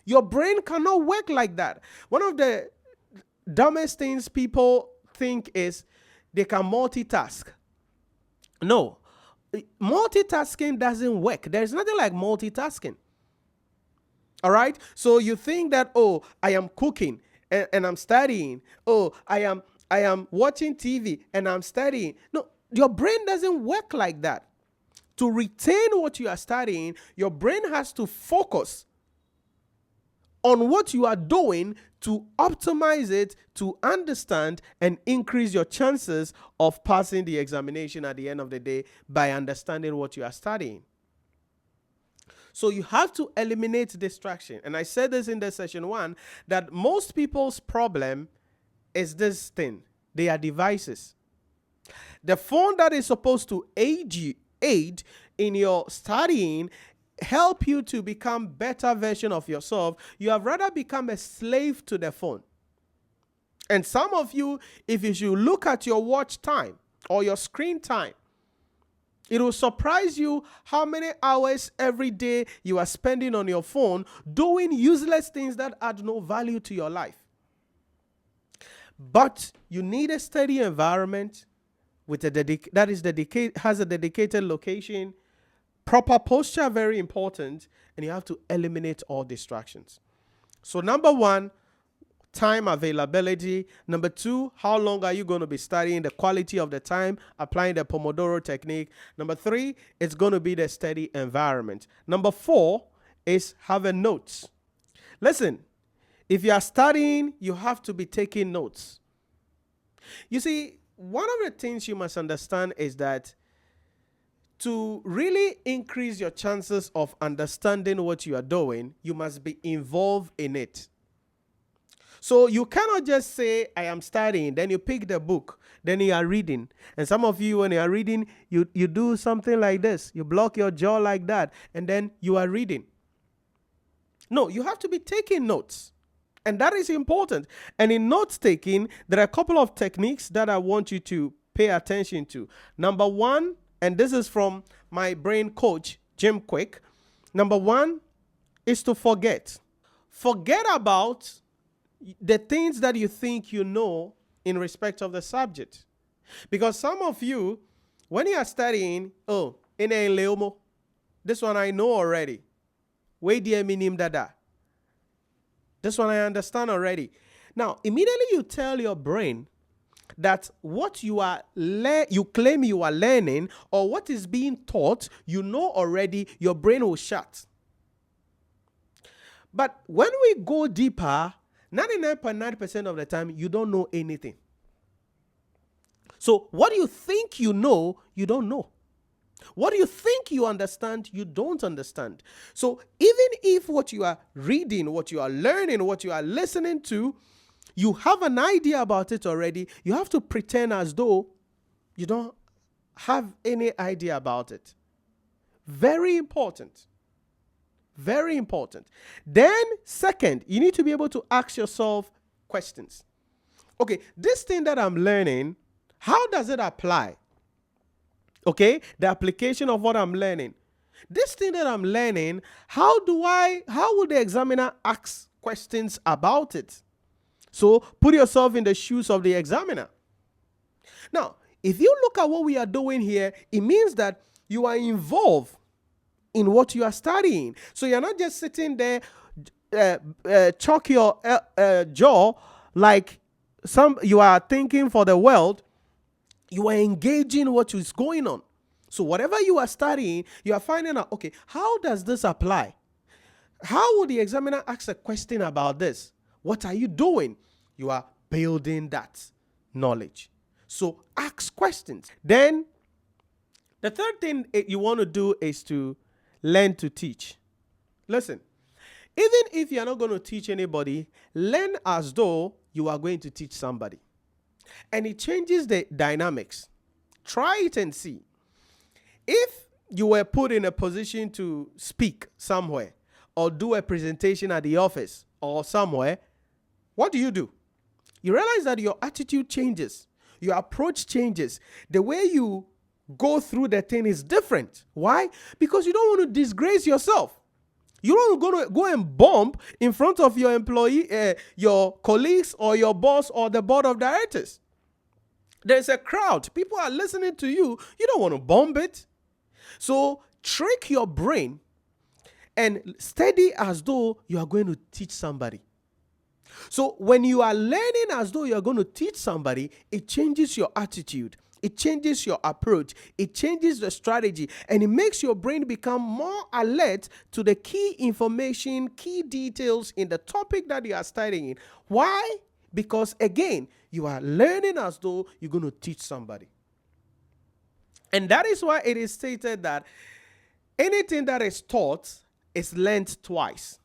Your brain cannot work like that. One of the dumbest things people think is they can multitask. No, multitasking doesn't work. There's nothing like multitasking. All right. So you think that, oh, I am cooking and I'm studying. Oh, I am watching TV and I'm studying. No, your brain doesn't work like that. To retain what you are studying, your brain has to focus on what you are doing to optimize it, to understand and increase your chances of passing the examination at the end of the day by understanding what you are studying. So you have to eliminate distraction. And I said this in the session 1, that most people's problem is this thing. They are devices. The phone that is supposed to aid in your studying, help you to become better version of yourself, you have rather become a slave to the phone. And some of you, if you should look at your watch time or your screen time, it will surprise you how many hours every day you are spending on your phone doing useless things that add no value to your life. But you need a steady environment with has a dedicated location, proper posture, very important, and you have to eliminate all distractions. So number 1, time availability. Number 2, how long are you going to be studying? The quality of the time, applying the Pomodoro technique. Number 3, it's going to be the steady environment. Number 4 is having notes. Listen, if you are studying, you have to be taking notes. You see, one of the things you must understand is that to really increase your chances of understanding what you are doing, you must be involved in it. So you cannot just say, I am studying, then you pick the book, then you are reading. And some of you, when you are reading, you do something like this. You block your jaw like that, and then you are reading. No, you have to be taking notes. And that is important. And in notes taking, there are a couple of techniques that I want you to pay attention to. Number 1, and this is from my brain coach, Jim Quick. Number 1 is to forget. Forget about the things that you think you know in respect of the subject. Because some of you, when you are studying, this one I know already. Wait, dear minim dada. This one I understand already. Now, immediately you tell your brain that what you claim you are learning or what is being taught, you know already, your brain will shut. But when we go deeper, 99.9% of the time, you don't know anything. So what you think you know, you don't know. What you think you understand, you don't understand. So even if what you are reading, what you are learning, what you are listening to, you have an idea about it already, you have to pretend as though you don't have any idea about it. Very important. Very important. Then, second, you need to be able to ask yourself questions. Okay, this thing that I'm learning, how does it apply? Okay, the application of what I'm learning. This thing that I'm learning, how would the examiner ask questions about it? So put yourself in the shoes of the examiner. Now, if you look at what we are doing here, it means that you are involved in what you are studying. So you're not just sitting there, chalk your jaw like you are thinking for the world. You are engaging what is going on. So whatever you are studying, you are finding out, okay, how does this apply? How would the examiner ask a question about this? What are you doing? You are building that knowledge. So ask questions. Then the third thing you want to do is to learn to teach. Listen, even if you are not going to teach anybody, learn as though you are going to teach somebody. And it changes the dynamics. Try it and see. If you were put in a position to speak somewhere or do a presentation at the office or somewhere, what do? You realize that your attitude changes. Your approach changes. The way you go through the thing is different. Why? Because you don't want to disgrace yourself. You don't go and bump in front of your employee, your colleagues, or your boss, or the board of directors. There's a crowd. People are listening to you. You don't want to bump it. So trick your brain and study as though you are going to teach somebody. So when you are learning as though you're going to teach somebody, it changes your attitude. It changes your approach. It changes the strategy. And it makes your brain become more alert to the key information, key details in the topic that you are studying. Why? Because again, you are learning as though you're going to teach somebody. And that is why it is stated that anything that is taught is learned twice.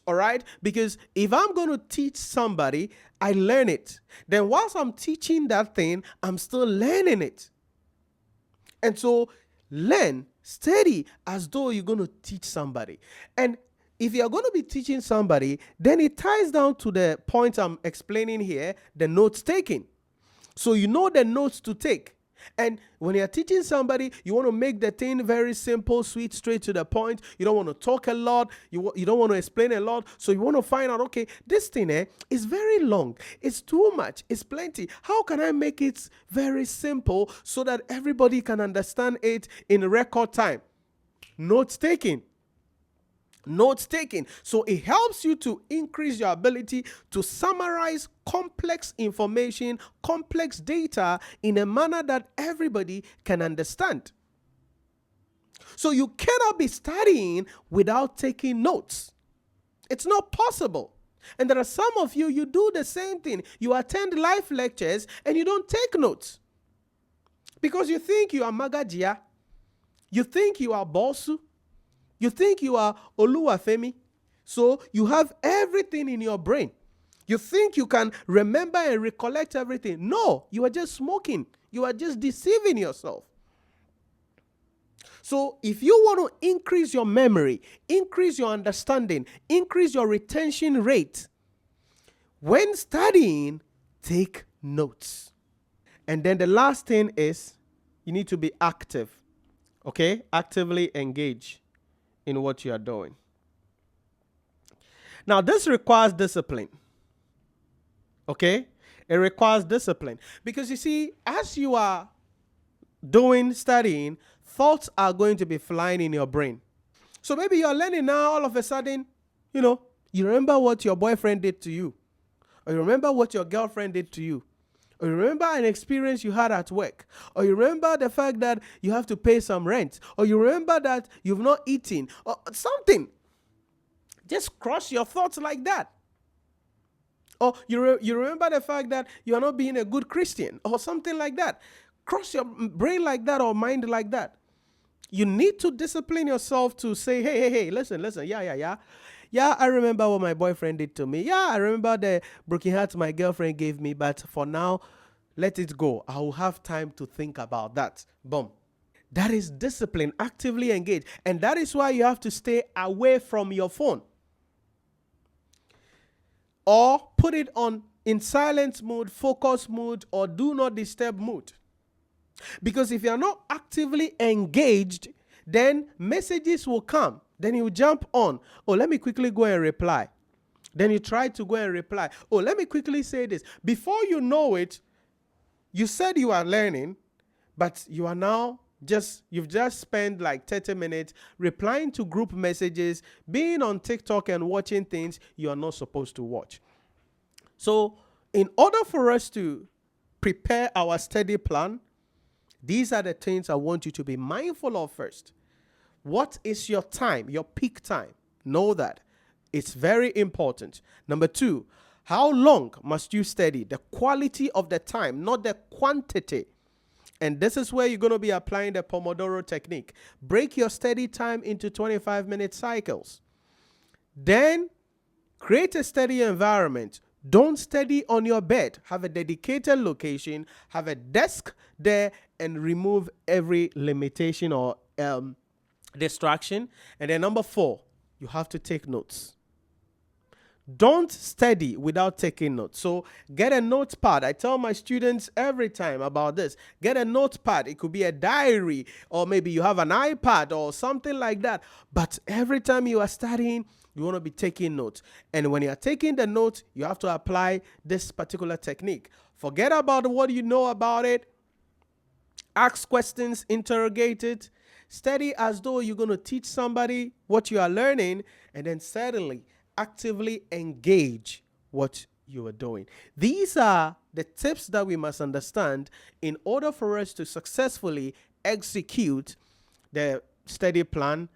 All right? Because if I'm going to teach somebody, I learn it. Then whilst I'm teaching that thing, I'm still learning it. And so learn, study as though you're going to teach somebody. And if you're going to be teaching somebody, then it ties down to the point I'm explaining here, the notes taking. So you know the notes to take. And when you're teaching somebody, you want to make the thing very simple, sweet, straight to the point. You don't want to talk a lot. You don't want to explain a lot. So you want to find out, okay, this thing is very long. It's too much. It's plenty. How can I make it very simple so that everybody can understand it in record time? Notes taking. Notes taking. So it helps you to increase your ability to summarize complex information, complex data in a manner that everybody can understand. So you cannot be studying without taking notes. It's not possible. And there are some of you, you do the same thing. You attend live lectures and you don't take notes because you think you are Magajia. You think you are Bosu. You think you are Oluwafemi. So you have everything in your brain. You think you can remember and recollect everything. No, you are just smoking. You are just deceiving yourself. So if you want to increase your memory, increase your understanding, increase your retention rate, when studying, take notes. And then the last thing is you need to be active. Okay? Actively engage in what you are doing. Now, this requires discipline. Okay? It requires discipline. Because you see, as you are studying, thoughts are going to be flying in your brain. So maybe you're learning now, all of a sudden, you remember what your boyfriend did to you. Or you remember what your girlfriend did to you. Or you remember an experience you had at work. Or you remember the fact that you have to pay some rent. Or you remember that you've not eaten. Or something. Just cross your thoughts like that. Or you remember the fact that you are not being a good Christian. Or something like that. Cross your brain like that or mind like that. You need to discipline yourself to say, hey, listen. Yeah, I remember what my boyfriend did to me. Yeah, I remember the broken heart my girlfriend gave me. But for now, let it go. I will have time to think about that. Boom. That is discipline, actively engage. And that is why you have to stay away from your phone. Or put it in silence mode, focus mode, or do not disturb mode. Because if you are not actively engaged, then messages will come. Then you jump on. Oh, let me quickly go and reply. Then you try to go and reply. Oh, let me quickly say this. Before you know it, you said you are learning, but you are now you've just spent like 30 minutes replying to group messages, being on TikTok and watching things you are not supposed to watch. So in order for us to prepare our study plan, these are the things I want you to be mindful of first. What is your time, your peak time? Know that. It's very important. Number 2, how long must you study? The quality of the time, not the quantity. And this is where you're going to be applying the Pomodoro technique. Break your study time into 25-minute cycles. Then create a study environment. Don't study on your bed. Have a dedicated location. Have a desk there and remove every limitation or distraction. And then number 4, you have to take notes. Don't study without taking notes. So get a notepad. I tell my students every time about this. Get a notepad. It could be a diary, or maybe you have an iPad or something like that. But every time you are studying, you want to be taking notes. And when you are taking the notes, you have to apply this particular technique. Forget about what you know about it. Ask questions, interrogate it. Study as though you're going to teach somebody what you are learning, and then certainly actively engage what you are doing. These are the tips that we must understand in order for us to successfully execute the study plan